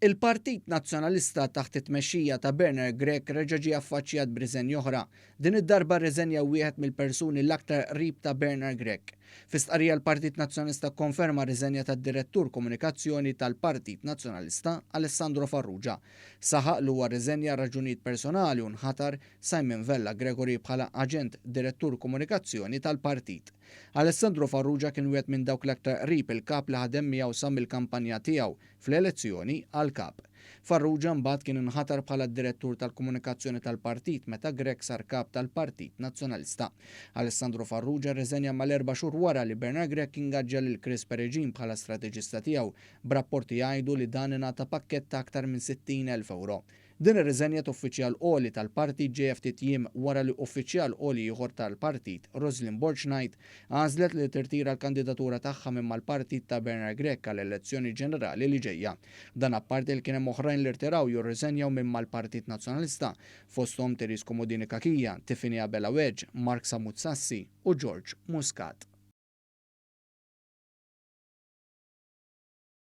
Il-Partit Nazzjonalista taħt it-tmexxija ta' Bernard Grech reġa' ġie affaċċjat b'riżenja oħra. Din id-darba rriżenja wieħed mill-persuni l-aktar qrib ta' Bernard Grech. Fi stqarrija l-Partit Nazzjonalista kkonferma riżenja tad-Direttur Komunikazzjoni tal-Partit Nazzjonalista Alessandro Farrugia. Saħaq li huwa riżenja raġunijiet personali u nħatar Simon Vella Gregory bħala aġent Direttur Komunikazzjoni tal-Partit. Alessandro Farrugia kien wieħed minn dawk l-aktar qrib il-kap li ħadem miegħu sa mill-kampanja tiegħu fl-elezzjoni għall-kap. Farrugia mbagħad kien inħatar bħala d-direttur tal-komunikazzjoni tal-partit meta Grech sar kap tal-Partit Nazzjonalista. Alessandro Farrugia rriżenja mal-4 xhur wara li Bernard Grech ingaġġa lil Chris Pereġin bħala strateġista tiegħu b'rapporti jgħidu li dan ingħata pakkett ta' aktar minn 60,000 euro. Din ir-riżenja uffiċjal qoli tal-partit ġej ftit jiem wara li uffiċjal qoli ieħor tal-partit, Rosalind Borchnight, għażlet li tirtira l-kandidatura tagħha minn mal-partit ta' Bernard Grech għall-elezzjoni ġenerali li ġejja. Dan apparti li kien hemm oħrajn li rtiraw jew rriżenjaw minn mal-Partit Nazzjonalista fosthom Teris Komodini Kakija, Tiffany Abela Wedge, Mark Samutsassi u George Muscat.